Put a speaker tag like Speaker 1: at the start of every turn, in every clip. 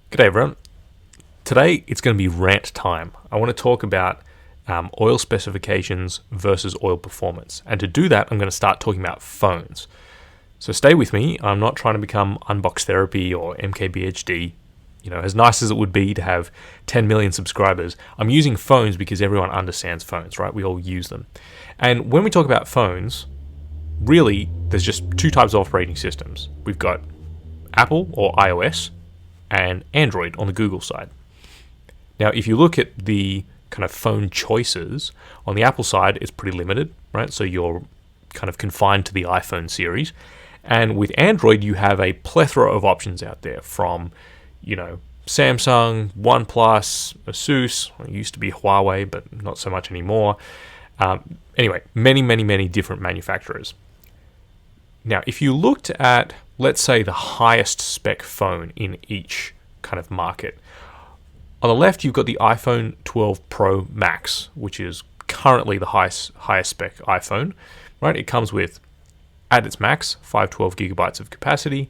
Speaker 1: G'day everyone. Today it's going to be rant time. I want to talk about oil specifications versus oil performance. And to do that, I'm going to start talking about phones. So stay with me. I'm not trying to become Unbox Therapy or MKBHD. You know, as nice as it would be to have 10 million subscribers, I'm using phones because everyone understands phones, right? We all use them. And when we talk about phones, really, there's just two types of operating systems. We've got Apple or iOS and Android on the Google side. Now, if you look at the kind of phone choices, on the Apple side, it's pretty limited, right? So you're kind of confined to the iPhone series. And with Android, you have a plethora of options out there from, Samsung, OnePlus, Asus. It used to be Huawei, but not so much anymore. Anyway, many different manufacturers. Now, if you looked at, let's say, the highest spec phone in each kind of market, on the left, you've got the iPhone 12 Pro Max, which is currently the highest spec iPhone, right? It comes with, at its max, 512 gigabytes of capacity,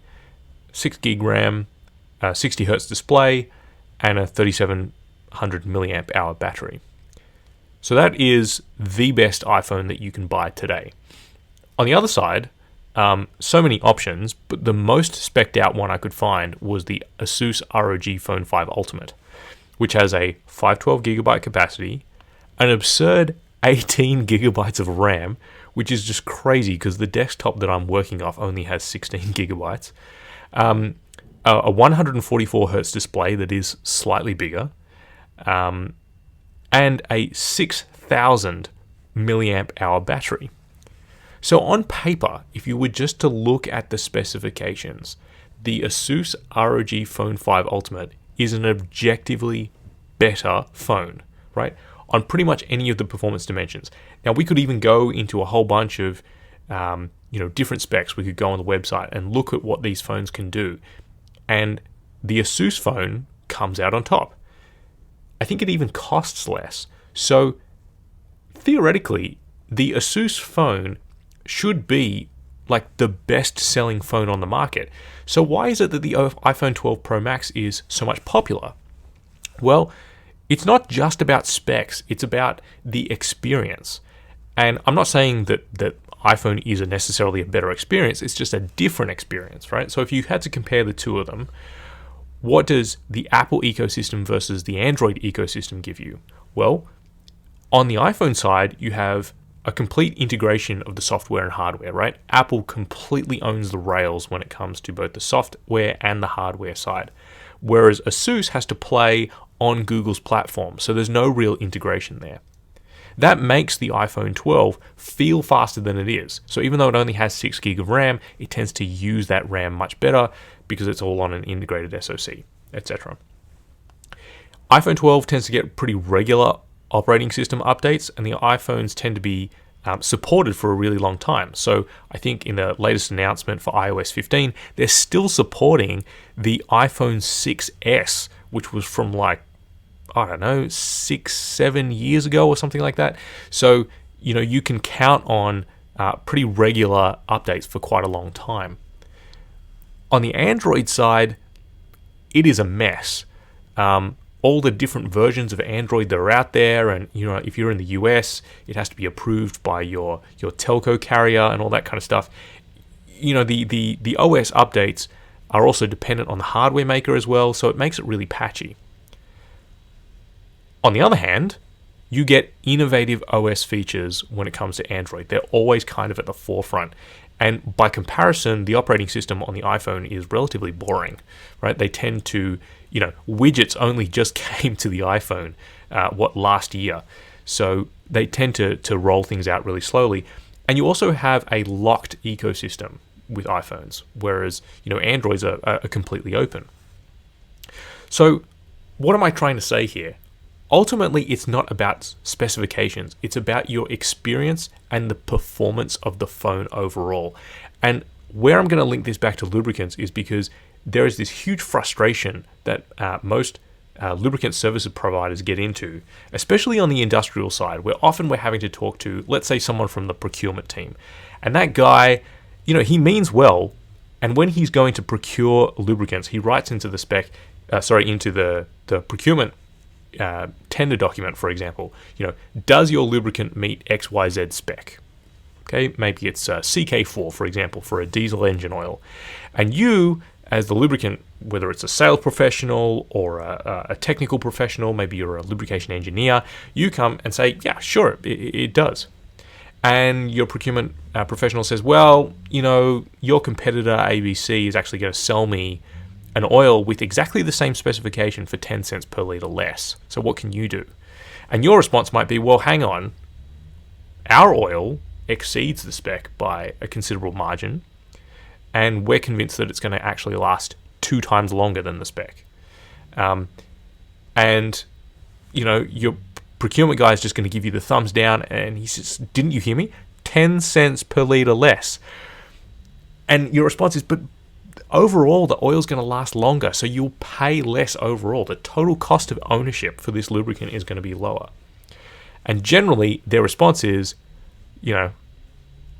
Speaker 1: 6 gig RAM, 60 hertz display, and a 3700 milliamp hour battery. So that is the best iPhone that you can buy today. On the other side, so many options, but the most specced out one I could find was the Asus ROG Phone 5 Ultimate, which has a 512 gigabyte capacity, an absurd 18 gigabytes of RAM, which is just crazy because the desktop that I'm working off only has 16 gigabytes, a 144 hertz display that is slightly bigger, and a 6000 milliamp hour battery. So on paper, if you were just to look at the specifications, the Asus ROG Phone 5 Ultimate is an objectively better phone, right? On pretty much any of the performance dimensions. Now, we could even go into a whole bunch of different specs. We could go on the website and look at what these phones can do. And the Asus phone comes out on top. I think it even costs less. So theoretically, the Asus phone should be like the best selling phone on the market. So why is it that the iPhone 12 Pro Max is so much popular? Well, it's not just about specs, it's about the experience. And I'm not saying that iPhone is necessarily a better experience, it's just a different experience, right? So if you had to compare the two of them, what does the Apple ecosystem versus the Android ecosystem give you? Well, on the iPhone side, you have a complete integration of the software and hardware, right? Apple completely owns the rails when it comes to both the software and the hardware side, whereas Asus has to play on Google's platform, so there's no real integration there. That makes the iPhone 12 feel faster than it is. So even though it only has 6 gig of RAM, it tends to use that RAM much better because it's all on an integrated SoC, etc. iPhone 12 tends to get pretty regular operating system updates, and the iPhones tend to be supported for a really long time. So I think in the latest announcement for iOS 15, they're still supporting the iPhone 6S, which was from 6-7 years ago or something like that. So, you can count on pretty regular updates for quite a long time. On the Android side, it is a mess. All the different versions of Android that are out there, and if you're in the US, it has to be approved by your telco carrier and all that kind of stuff. The OS updates are also dependent on the hardware maker as well, so it makes it really patchy. On the other hand, you get innovative OS features when it comes to Android. They're always kind of at the forefront. And by comparison, the operating system on the iPhone is relatively boring, right? They tend to, widgets only just came to the iPhone, last year. So they tend to roll things out really slowly. And you also have a locked ecosystem with iPhones, whereas, Androids are completely open. So what am I trying to say here? Ultimately, it's not about specifications. It's about your experience and the performance of the phone overall. And where I'm going to link this back to lubricants is because there is this huge frustration that most lubricant service providers get into, especially on the industrial side, where often we're having to talk to, let's say, someone from the procurement team. And that guy, he means well. And when he's going to procure lubricants, he writes into the spec, into the procurement tender document, for example. Does your lubricant meet XYZ spec? Okay, maybe it's CK4, for example, for a diesel engine oil, and you, as the lubricant, whether it's a sales professional or a technical professional, maybe you're a lubrication engineer, you come and say, yeah, sure, it does. And your procurement professional says, well, your competitor ABC is actually going to sell me an oil with exactly the same specification for 10 cents per litre less. So what can you do? And your response might be, well, hang on, our oil exceeds the spec by a considerable margin, and we're convinced that it's going to actually last 2 times longer than the spec. And your procurement guy is just going to give you the thumbs down, and he says, didn't you hear me? 10 cents per litre less. And your response is, but overall the oil's going to last longer, so you'll pay less overall. The total cost of ownership for this lubricant is going to be lower. And generally their response is,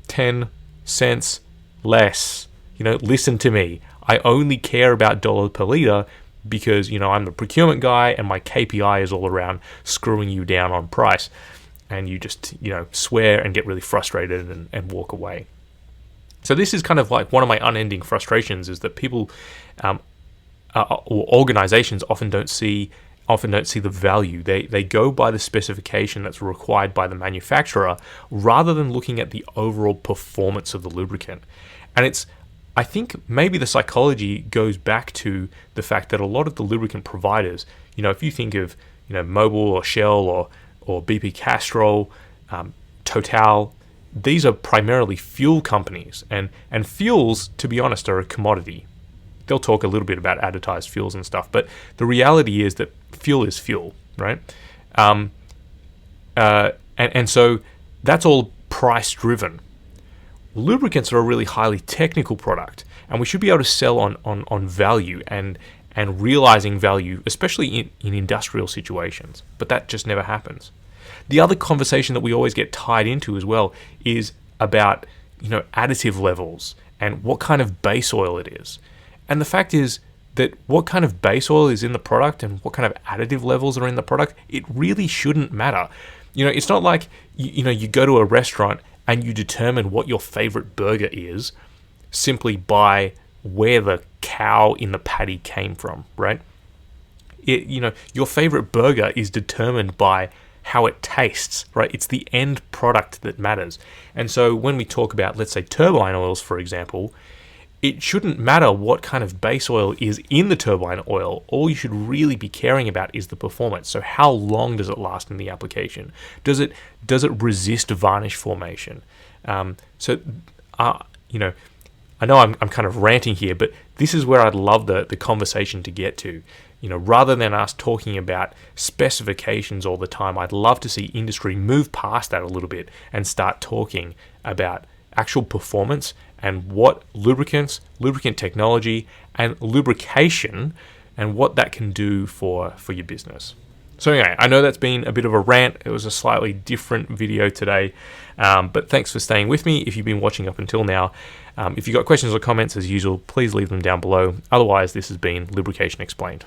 Speaker 1: 10 cents less. Listen to me. I only care about dollar per litre because, I'm the procurement guy and my KPI is all around screwing you down on price. And you just, swear and get really frustrated and walk away. So this is kind of like one of my unending frustrations, is that people or organizations often don't see the value. They go by the specification that's required by the manufacturer rather than looking at the overall performance of the lubricant. And I think maybe the psychology goes back to the fact that a lot of the lubricant providers, if you think of Mobil or Shell or BP Castrol, Total, these are primarily fuel companies, and fuels, to be honest, are a commodity. They'll talk a little bit about advertised fuels and stuff, but the reality is that fuel is fuel, right? And so that's all price driven. Lubricants are a really highly technical product, and we should be able to sell on value and realizing value, especially in industrial situations. But that just never happens. The other conversation that we always get tied into as well is about additive levels and what kind of base oil it is. And the fact is that what kind of base oil is in the product and what kind of additive levels are in the product, it really shouldn't matter. It's not like you go to a restaurant and you determine what your favorite burger is simply by where the cow in the patty came from, right? Your favorite burger is determined by how it tastes, right? It's the end product that matters. And so when we talk about, let's say, turbine oils, for example, it shouldn't matter what kind of base oil is in the turbine oil. All you should really be caring about is the performance. So how long does it last in the application? Does it resist varnish formation? I know I'm kind of ranting here, but this is where I'd love the conversation to get to. Rather than us talking about specifications all the time, I'd love to see industry move past that a little bit and start talking about actual performance and what lubricants, lubricant technology, and lubrication, and what that can do for your business. So anyway, I know that's been a bit of a rant. It was a slightly different video today, but thanks for staying with me if you've been watching up until now. If you've got questions or comments, as usual, please leave them down below. Otherwise, this has been Lubrication Explained.